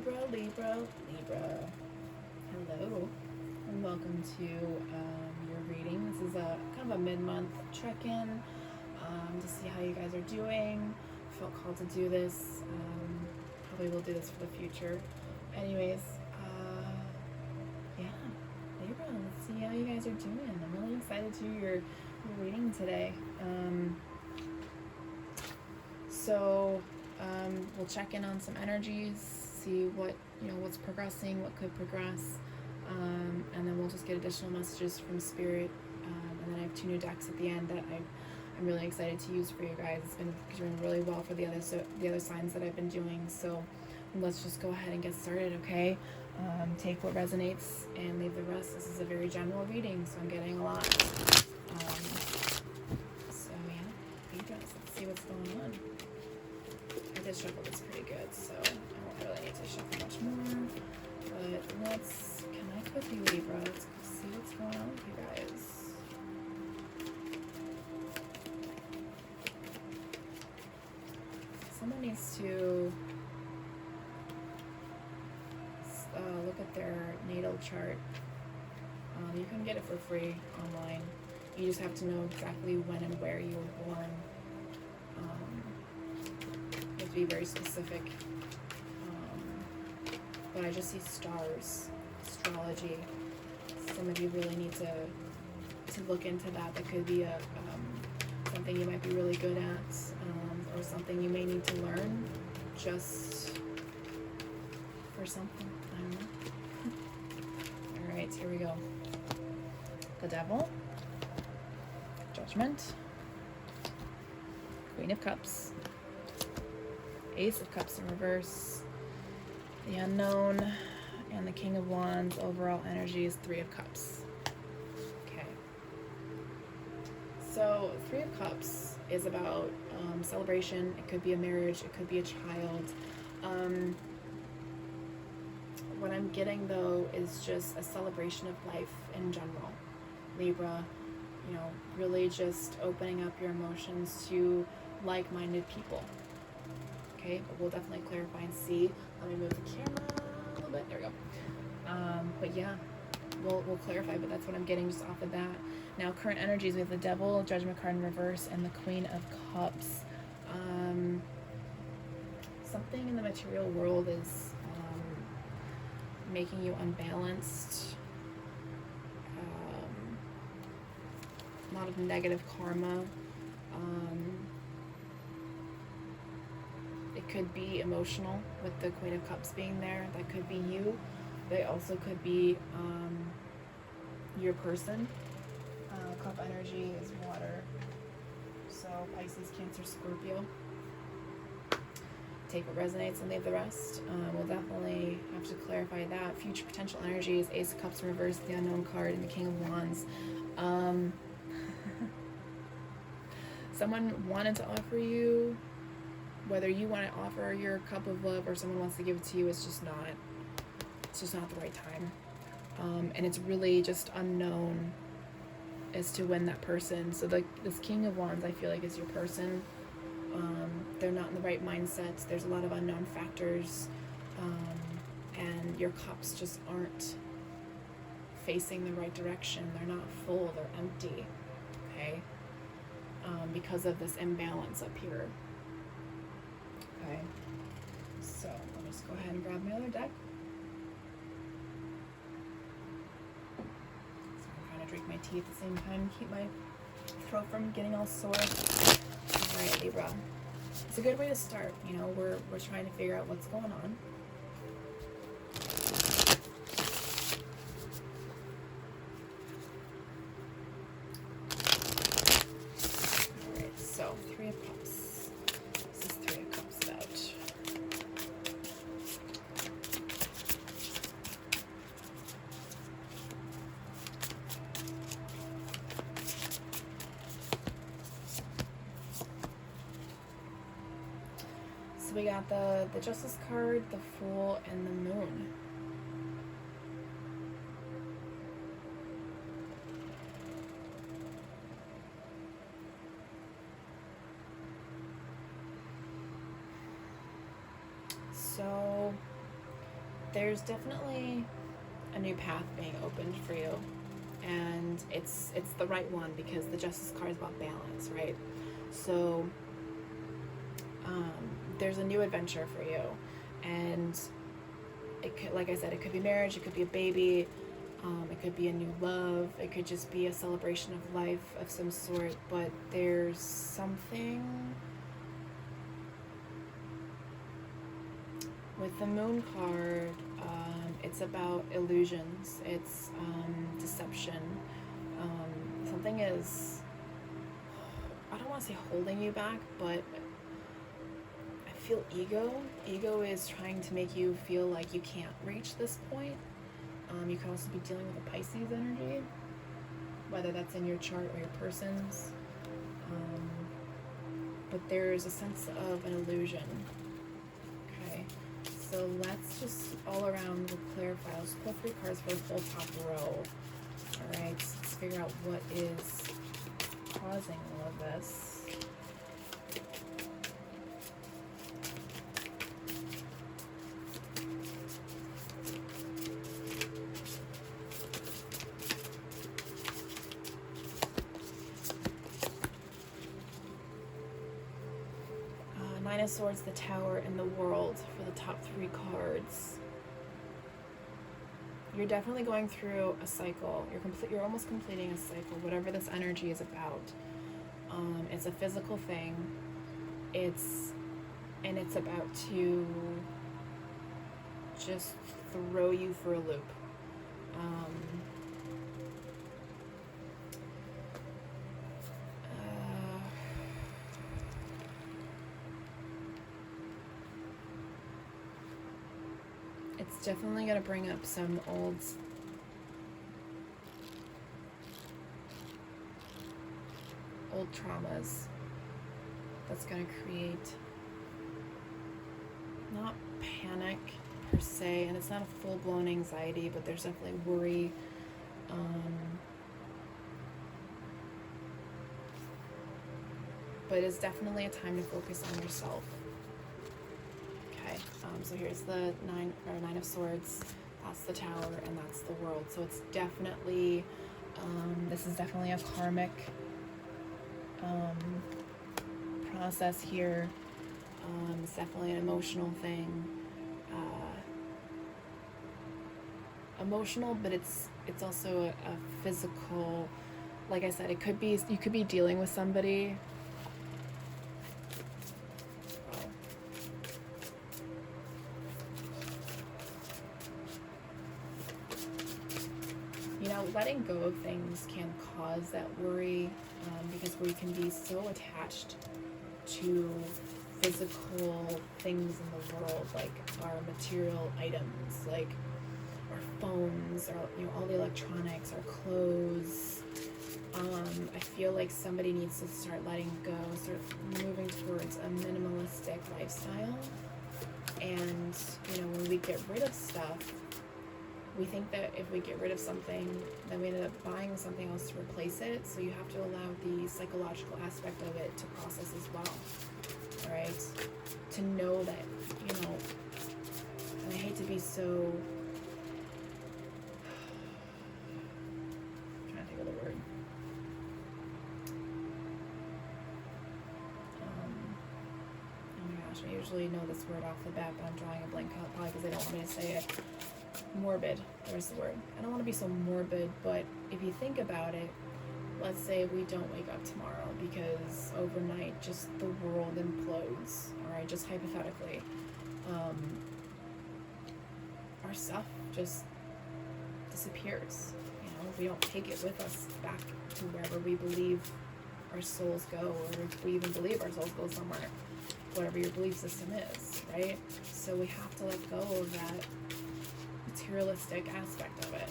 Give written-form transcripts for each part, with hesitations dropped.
Libra, Libra, Libra. Hello, and welcome to your reading. This is a kind of a mid-month check-in to see how you guys are doing. Felt called to do this. Probably will do this for the future. Anyways, yeah, Libra. Let's see how you guys are doing. I'm really excited to do your reading today. We'll check in on some energies, see what's progressing, what could progress, and then we'll just get additional messages from Spirit. And then I have 2 new decks at the end that I'm really excited to use for you guys. It's been doing really well for the other signs that I've been doing. So let's just go ahead and get started, okay? Take what resonates and leave the rest. This is a very general reading, so I'm getting a lot. So yeah, let's see what's going on. I did shuffle this pretty good, so I don't really need to shuffle much more. But let's connect with you, Libra. Let's see what's going on with you guys. Someone needs to look at their natal chart. You can get it for free online. You just have to know exactly when and where you were born. You have to be very specific. But I just see stars, astrology. Some of you really need to look into that. That could be something you might be really good at, or something you may need to learn just for something. I don't know. All right, here we go. The Devil, Judgment, Queen of Cups, Ace of Cups in reverse, the Unknown, and the King of Wands. Overall energy is 3 of Cups. Okay. So 3 of Cups is about celebration. It could be a marriage. It could be a child. What I'm getting, though, is just a celebration of life in general. Libra, really just opening up your emotions to like-minded people. Okay, but we'll definitely clarify and see. Let me move the camera a little bit. There we go. But yeah, we'll clarify, but that's what I'm getting just off of that. Now, current energies, we have the Devil, Judgment card in reverse, and the Queen of Cups. Something in the material world is making you unbalanced. A lot of negative karma. It could be emotional with the Queen of Cups being there. That could be you. They also could be your person. Cup energy is water. So Pisces, Cancer, Scorpio. Take what resonates and leave the rest. We'll definitely have to clarify that. Future potential energies, Ace of Cups in reverse, the Unknown card, and the King of Wands. Someone wanted to offer you, whether you want to offer your cup of love or someone wants to give it to you, it's just not the right time. And it's really just unknown as to when that person, so this King of Wands, I feel like, is your person. They're not in the right mindset. There's a lot of unknown factors, and your cups just aren't facing the right direction. They're not full, they're empty, okay? Because of this imbalance up here. Okay, so let me just go ahead and grab my other deck. So I'm trying to drink my tea at the same time, keep my throat from getting all sore. All right, Libra. It's a good way to start. We're trying to figure out what's going on. All right, so 3 of Cups. This is 3 of Cups about. So we got the Justice card, the Fool, and the Moon. So there's definitely a new path being opened for you, and it's the right one, because the Justice card is about balance, right? So there's a new adventure for you, and it could, like I said, it could be marriage, it could be a baby, it could be a new love, it could just be a celebration of life of some sort, but there's something with the Moon card. It's about illusions, it's deception. Something is, I don't want to say holding you back, but I feel ego is trying to make you feel like you can't reach this point. You could also be dealing with a Pisces energy, whether that's in your chart or your person's. But there's a sense of an illusion. Okay, so let's just all around we'll clarify. Let's pull 3 cards for the full top row. Alright, let's figure out what is causing all of this. Nine of Swords, the Tower, and the World for the top 3 cards. You're definitely going through a cycle. You're almost completing a cycle, whatever this energy is about. It's a physical thing. It's about to just throw you for a loop. It's definitely going to bring up some old traumas. That's going to create not panic per se, and it's not a full-blown anxiety, but there's definitely worry. But it's definitely a time to focus on yourself. Okay, so here's the Nine of Swords, that's the Tower, and that's the World. So it's definitely, this is definitely a karmic process here. It's definitely an emotional thing. Emotional, but it's also a physical. Like I said, you could be dealing with somebody. You know, letting go of things can cause that worry, because we can be so attached to physical things in the world, like our material items, like our phones, or all the electronics, our clothes. I feel like somebody needs to start letting go, start moving towards a minimalistic lifestyle. And when we get rid of stuff, we think that if we get rid of something, then we end up buying something else to replace it. So you have to allow the psychological aspect of it to process as well. All right? To know that, and I hate to be so, I'm trying to think of the word. Oh my gosh, I usually know this word off the bat, but I'm drawing a blank out probably because they don't want me to say it. Morbid, there's the word. I don't want to be so morbid, but if you think about it, let's say we don't wake up tomorrow because overnight just the world implodes, alright, just hypothetically. Our stuff just disappears. We don't take it with us back to wherever we believe our souls go, or if we even believe our souls go somewhere, whatever your belief system is, right? So we have to let go of that materialistic aspect of it.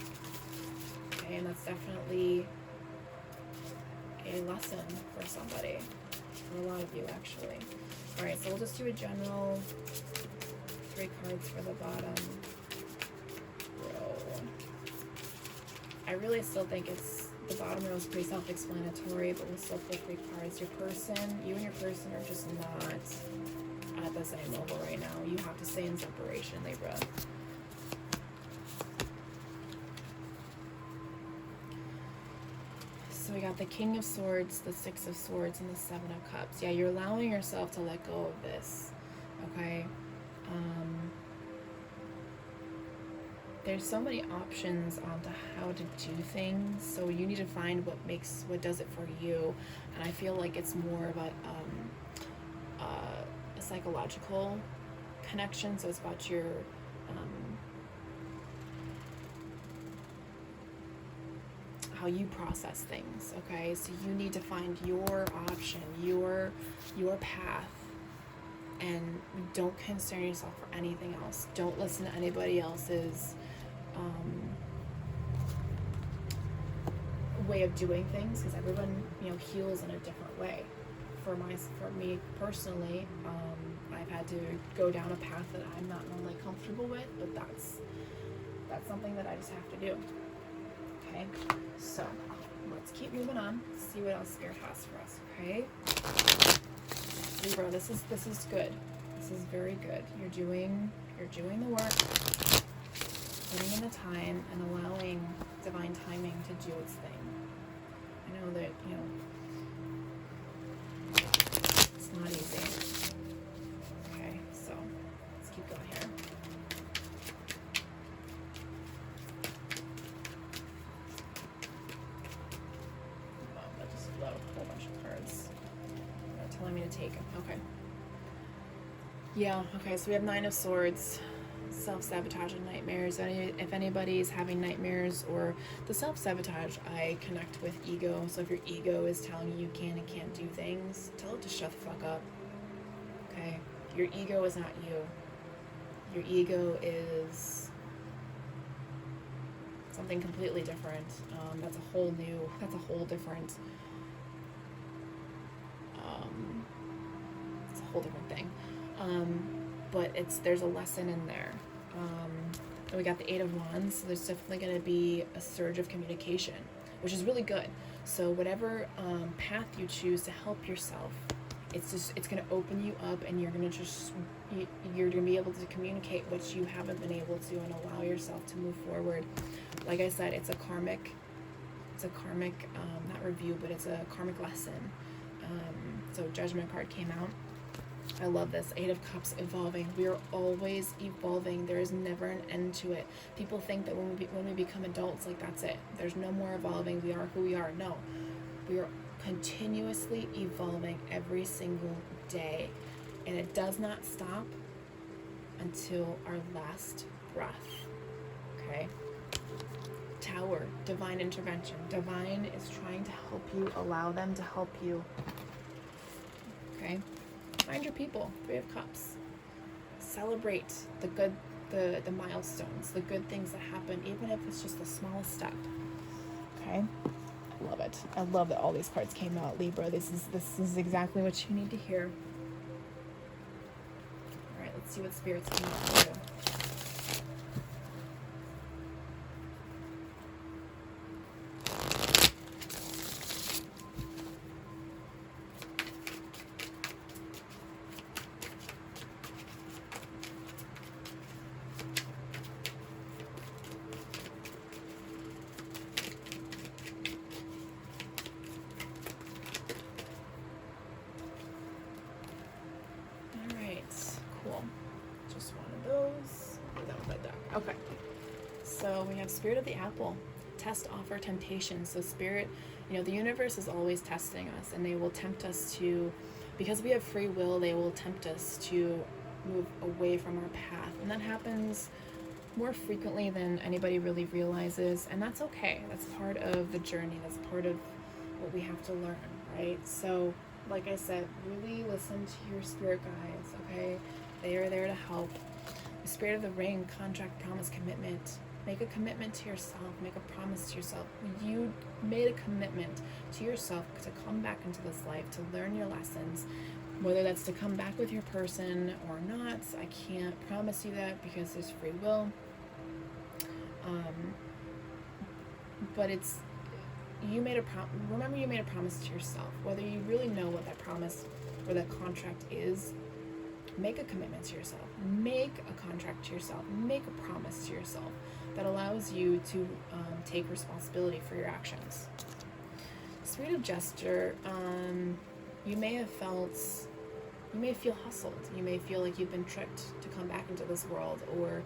Okay, and that's definitely a lesson for somebody, for a lot of you actually. Alright, so we'll just do a general 3 cards for the bottom row. I really still think the bottom row is pretty self-explanatory, but we'll still pull 3 cards. You and your person are just not at the same level right now. You have to stay in separation, Libra. So we got the King of Swords, the Six of Swords, and the Seven of Cups. Yeah, you're allowing yourself to let go of this, okay? There's so many options on to how to do things, so you need to find what does it for you. And I feel like it's more of a psychological connection, so it's about your how you process things, okay? So you need to find your option, your path, and don't concern yourself for anything else. Don't listen to anybody else's way of doing things, because everyone, heals in a different way. For me personally, I've had to go down a path that I'm not normally comfortable with, but that's something that I just have to do. Okay, so let's keep moving on. See what else Spirit has for us. Okay, Libra, this is good. This is very good. You're doing the work, putting in the time, and allowing divine timing to do its thing. I know that it's not easy. Okay, so let's keep going here. That just flew out a whole bunch of cards. They're telling me to take them. Okay. Yeah, okay, so we have Nine of Swords, self-sabotage and nightmares. If anybody's having nightmares or the self-sabotage, I connect with ego. So if your ego is telling you can and can't do things, tell it to shut the fuck up. Okay? Your ego is not you. Your ego is something completely different. That's a whole different thing. But there's a lesson in there. And we got the Eight of Wands, so there's definitely going to be a surge of communication, which is really good. So whatever path you choose to help yourself, it's going to open you up, and you're going to be able to communicate what you haven't been able to, and allow yourself to move forward. Like I said, it's a karmic not review, but it's a karmic lesson. So Judgment card came out. I love this. Eight of Cups, evolving. We are always evolving. There is never an end to it. People think that when we become adults, like that's it. There's no more evolving. We are who we are. No. We are continuously evolving every single day. And it does not stop until our last breath. Okay? Tower, divine intervention. Divine is trying to help you. Allow them to help you. Okay? Find your people. Three of Cups. Celebrate the good, the milestones, the good things that happen, even if it's just the smallest step. Okay? I love it. I love that all these cards came out, Libra. This is exactly what you need to hear. All right, let's see what Spirit's coming out for you. Okay, so we have Spirit of the Apple, test, offer, temptation. So Spirit, the universe is always testing us, and they will tempt us to, because we have free will, they will tempt us to move away from our path. And that happens more frequently than anybody really realizes, and that's okay. That's part of the journey. That's part of what we have to learn, right? So, like I said, really listen to your spirit guides, okay? They are there to help. The Spirit of the Ring, contract, promise, commitment. Make a commitment to yourself. Make a promise to yourself. You made a commitment to yourself to come back into this life, to learn your lessons, whether that's to come back with your person or not. I can't promise you that because there's free will. But remember you made a promise to yourself. Whether you really know what that promise or that contract is, make a commitment to yourself. Make a contract to yourself. Make a promise to yourself that allows you to take responsibility for your actions. sweet of gesture. You may feel hustled. You may feel like you've been tricked to come back into this world, or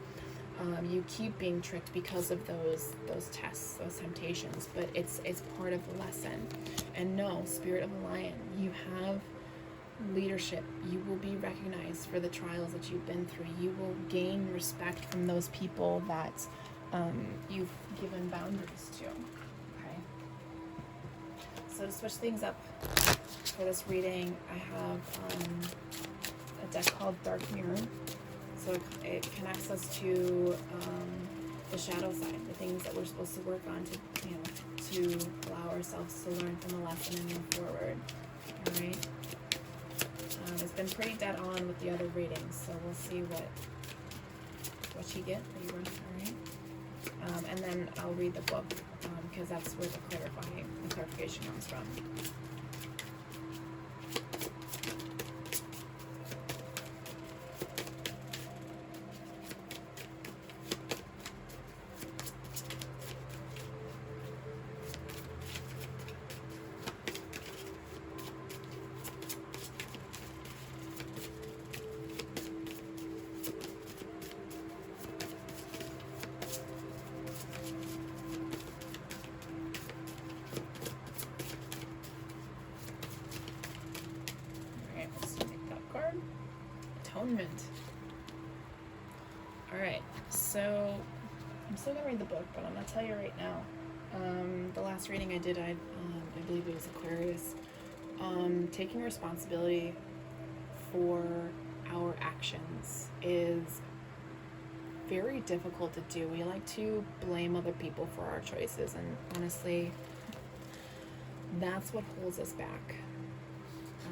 you keep being tricked because of those tests, those temptations. But it's part of the lesson. And no, Spirit of a Lion, you have leadership. You will be recognized for the trials that you've been through. You will gain respect from those people that you've given boundaries to. Okay. So to switch things up for this reading, I have a deck called Dark Mirror. So it connects us to the shadow side, the things that we're supposed to work on to allow ourselves to learn from the lesson and move forward. All right. It's been pretty dead on with the other readings, so we'll see what you get, Libra. All right. And then I'll read the book because that's where the clarification comes from. Atonement. Alright, so I'm still gonna read the book, but I'm gonna tell you right now. The last reading I did, I believe it was Aquarius. Taking responsibility for our actions is very difficult to do. We like to blame other people for our choices, and honestly, that's what holds us back.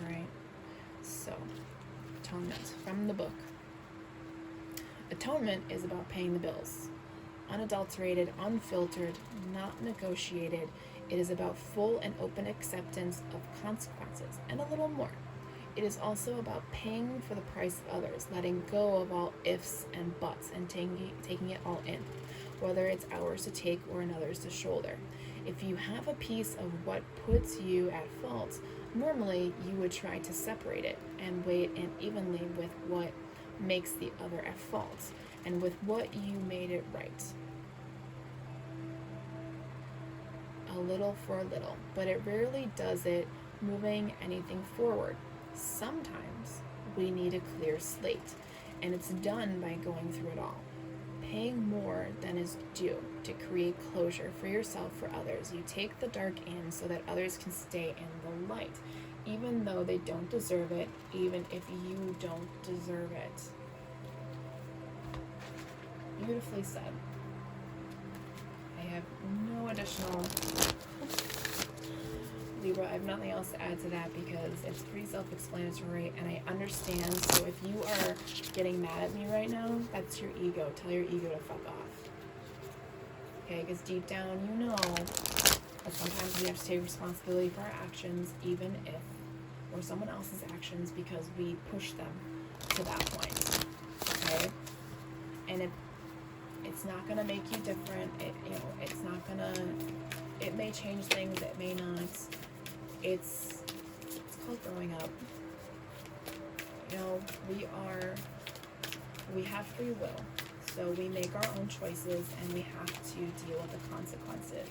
Alright, so atonement from the book. Atonement is about paying the bills. Unadulterated, unfiltered, not negotiated. It is about full and open acceptance of consequences and a little more. It is also about paying for the price of others, letting go of all ifs and buts and taking it all in, whether it's ours to take or another's to shoulder. If you have a piece of what puts you at fault, normally you would try to separate it and weigh it in evenly with what makes the other at fault and with what you made it right. A little for a little, but it rarely does it moving anything forward. Sometimes we need a clear slate, and it's done by going through it all. Paying more than is due to create closure for yourself, for others. You take the dark in so that others can stay in the light, even though they don't deserve it, even if you don't deserve it. Beautifully said. I have no additional... Libra, I have nothing else to add to that because it's pretty self-explanatory, and I understand. So if you are getting mad at me right now, that's your ego. Tell your ego to fuck off. Okay, because deep down you know that sometimes we have to take responsibility for our actions, even if, or someone else's actions, because we push them to that point. Okay? And it's not gonna make you different. It's not gonna, it may change things, it may not. It's called growing up. We have free will, so we make our own choices, and we have to deal with the consequences.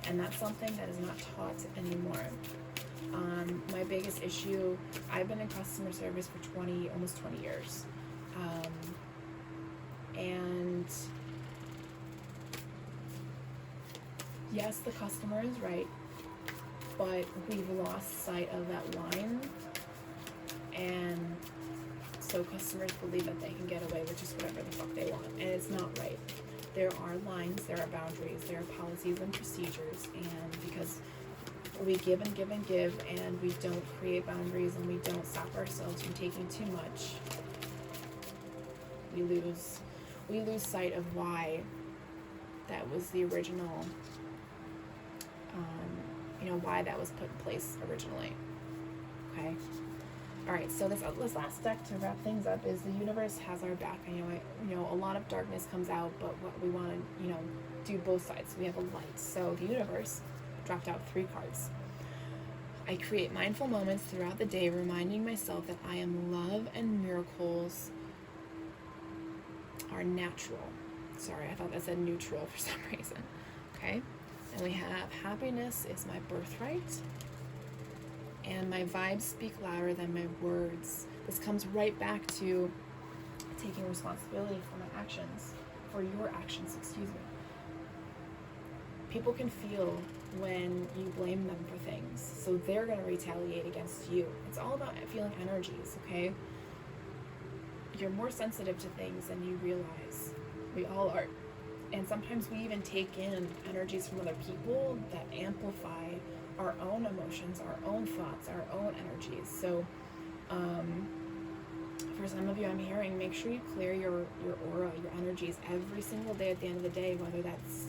And that's something that is not taught anymore. My biggest issue, I've been in customer service for almost 20 years. And yes, the customer is right, but we've lost sight of that line, and so customers believe that they can get away with just whatever the fuck they want, and it's not right. There are lines, there are boundaries, there are policies and procedures, and because we give and give and give, and we don't create boundaries, and we don't stop ourselves from taking too much, we lose sight of why that was the original, why that was put in place originally. Okay. All right. So this last deck to wrap things up is the universe has our back. A lot of darkness comes out, but what we want to, do both sides. We have a light. So the universe dropped out 3 cards. I create mindful moments throughout the day, reminding myself that I am love and miracles are natural. Sorry, I thought that said neutral for some reason. Okay? And we have happiness is my birthright, and my vibes speak louder than my words. This comes right back to taking responsibility for my actions, for your actions, excuse me. People can feel when you blame them for things, so they're going to retaliate against you. It's all about feeling energies, okay? You're more sensitive to things than you realize. We all are. And sometimes we even take in energies from other people that amplify our own emotions, our own thoughts, our own energies. So for some of you, I'm hearing, make sure you clear your aura, your energies every single day at the end of the day, whether that's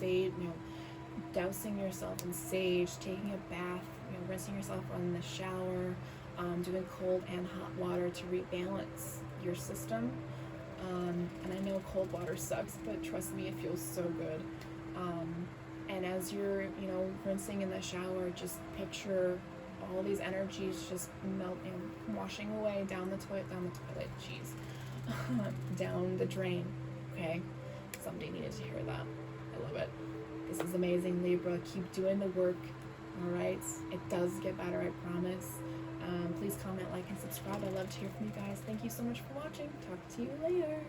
dousing yourself in sage, taking a bath, rinsing yourself in the shower, doing cold and hot water to rebalance your system. And I know cold water sucks, but trust me, it feels so good. And as you're, rinsing in the shower, just picture all these energies just melting, washing away down the toilet, down the drain, okay? Somebody needed to hear that. I love it. This is amazing, Libra. Keep doing the work, all right? It does get better, I promise. Please comment, like, and subscribe. I love to hear from you guys. Thank you so much for watching. Talk to you later.